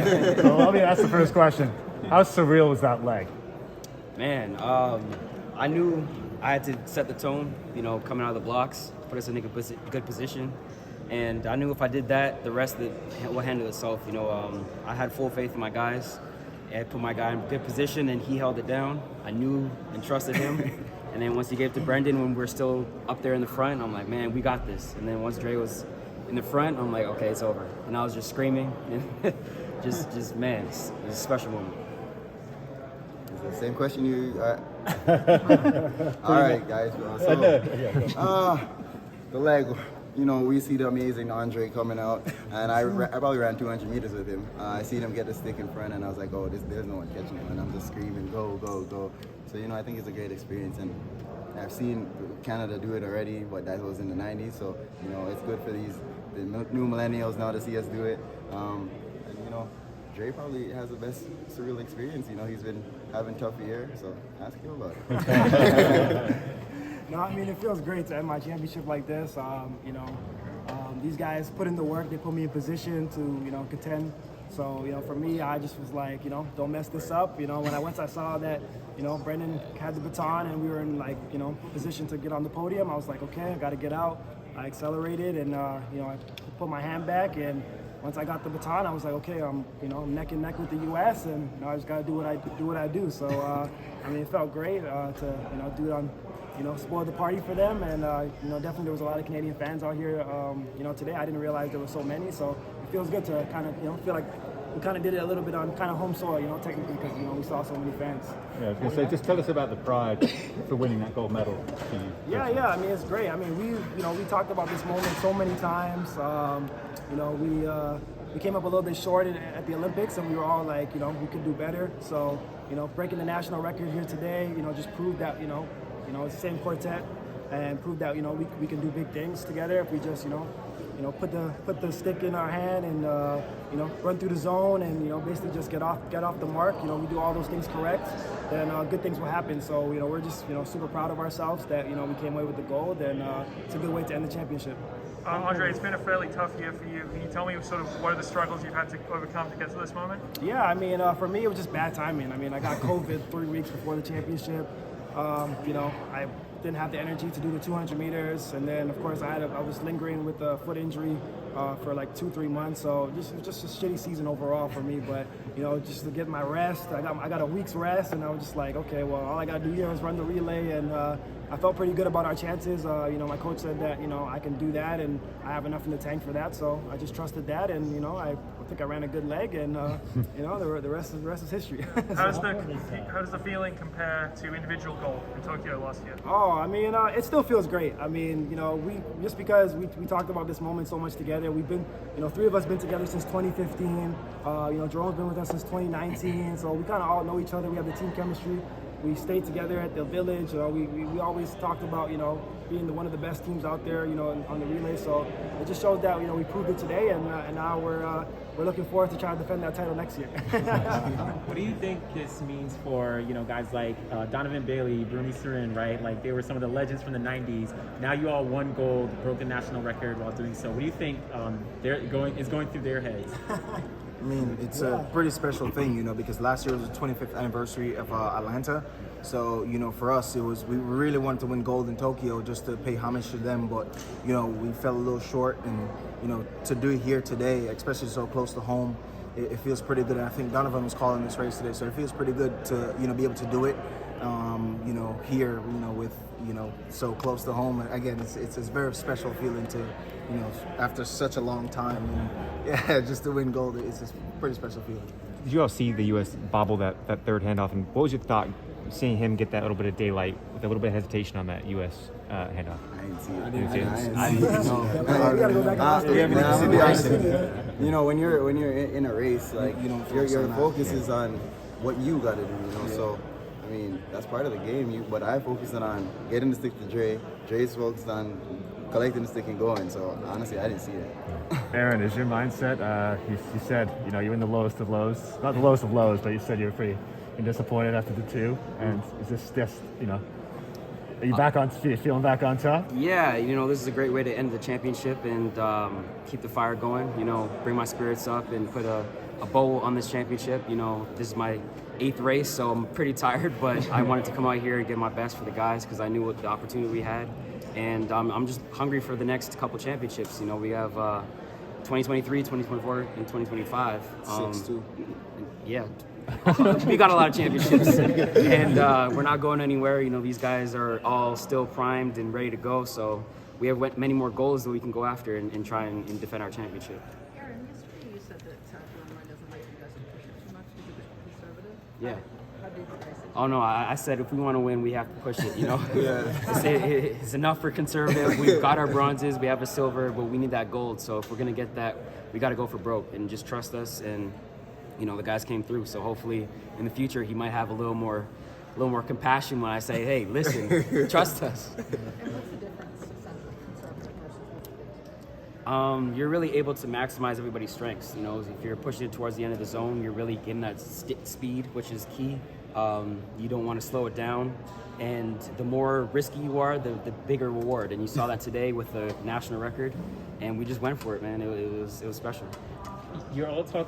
So let me ask the first question. How surreal was that leg? Man, I knew I had to set the tone, coming out of the blocks, put us in a good position. And I knew if I did that, the rest of it will handle itself. I had full faith in my guys. I put my guy in good position, and he held it down. I knew and trusted him. And then once he gave it to Brendan when we were still up there in the front, I'm like, man, we got this. And then once Dre was in the front, I'm like, okay, it's over. And I was just screaming. And just man, it's a special moment. Is it the same question you... all right, guys. So, the leg... we see the amazing Andre coming out, and I probably ran 200 meters with him. I seen him get the stick in front, and I was like, oh, there's no one catching him, and I'm just screaming, go, go, go. So, I think it's a great experience, and I've seen Canada do it already, but that was in the 90s, so, it's good for the new millennials now to see us do it. And, Dre probably has the best surreal experience. He's been having tough year, so ask him about it. No, I mean, it feels great to end my championship like this. These guys put in the work. They put me in position to, contend. So, for me, I just was like, don't mess this up. Once I saw that, Brendan had the baton and we were in, position to get on the podium, I was like, okay, I got to get out. I accelerated and, I put my hand back. And once I got the baton, I was like, okay, I'm neck and neck with the U.S. and I just got to do what I do. So, it felt great to, do it on, spoil the party for them. And, definitely there was a lot of Canadian fans out here, today. I didn't realize there were so many. So it feels good to kind of, feel like we kind of did it a little bit on kind of home soil, technically, because, we saw so many fans. Yeah, I was going to say, just tell us about the pride for winning that gold medal for you. Yeah, it's great. We talked about this moment so many times. We came up a little bit short at the Olympics, and we were all like, we could do better. So, breaking the national record here today, just proved that, it's the same quartet, and proved that, we can do big things together if we just, put the stick in our hand and, run through the zone and, basically just get off the mark. We do all those things correct, then good things will happen. So, we're just, super proud of ourselves that, we came away with the gold, and it's a good way to end the championship. Andre, it's been a fairly tough year for you. Can you tell me sort of what are the struggles you've had to overcome to get to this moment? Yeah, for me, it was just bad timing. I got COVID 3 weeks before the championship. I didn't have the energy to do the 200 meters, and then of course I was lingering with a foot injury for like 2-3 months. So just a shitty season overall for me. But just to get my rest, I got a week's rest, and I was just like, okay, well, all I gotta do here is run the relay, and I felt pretty good about our chances. My coach said that I can do that, and I have enough in the tank for that. So I just trusted that, and I think I ran a good leg, and the rest is history. How does the feeling compare to individual gold in Tokyo last year? Oh, it still feels great. We just because we talked about this moment so much together. We've been, 3 of us been together since 2015. Jerome's been with us since 2019. So we kind of all know each other. We have the team chemistry. We stayed together at the village. We always talked about, being one of the best teams out there, on the relay. So it just shows that, we proved it today, and now we're looking forward to trying to defend that title next year. What do you think this means for, guys like Donovan Bailey, Bruni Surin, right? Like, they were some of the legends from the 90s. Now you all won gold, broke the national record while doing so. What do you think is going through their heads? It's a pretty special thing, because last year was the 25th anniversary of Atlanta. So, for us, we really wanted to win gold in Tokyo just to pay homage to them. But, we fell a little short, and, to do it here today, especially so close to home, it feels pretty good. And I think Donovan was calling this race today, so it feels pretty good to, be able to do it, here, with, so close to home. And again, it's a very special feeling to, after such a long time, and yeah, just to win gold, it's a pretty special feeling. Did you all see the U.S. bobble that third handoff, and what was your thought seeing him get that little bit of daylight with a little bit of hesitation on that U.S. handoff? I didn't see it. I didn't see it. I didn't see it. We gotta go back to the when you're in a race, like your focus is on what you got to do. So that's part of the game. But I focused on getting the stick to Dre. Dre's focused on collecting the stick and going. So honestly, I didn't see it. Aaron, is your mindset, you said, you're in the lowest of lows, not the lowest of lows, but you said you're pretty disappointed after the 2, and is this just, are you back on, feeling back on top? Yeah, this is a great way to end the championship and keep the fire going, bring my spirits up and put a a bow on this championship. You know, this is my 8th race, so I'm pretty tired, but I wanted to come out here and give my best for the guys because I knew what the opportunity we had. And I'm just hungry for the next couple championships. You know, we have 2023, 2024, and 2025. 6-2. Yeah. We got a lot of championships, and we're not going anywhere. You know, these guys are all still primed and ready to go, so we have many more goals that we can go after and try and defend our championship. Aaron, yesterday you said that Illinois doesn't like you guys to push it too much. Is it a bit conservative? Yeah. How did you guys say? Oh no, I said if we want to win, we have to push it. You know, Yeah. it's enough for conservative. We've got our bronzes, we have a silver, but we need that gold. So if we're gonna get that, we got to go for broke and just trust us. And you know, the guys came through. So hopefully, in the future, he might have a little more compassion when I say, "Hey, listen, trust us." And what's the difference, essentially, conservative versus what you did? You're really able to maximize everybody's strengths. You know, if you're pushing it towards the end of the zone, you're really getting that speed, which is key. You don't want to slow it down, and the more risky you are, the bigger reward. And you saw that today with the national record, and we just went for it, man. It was special. You're all talking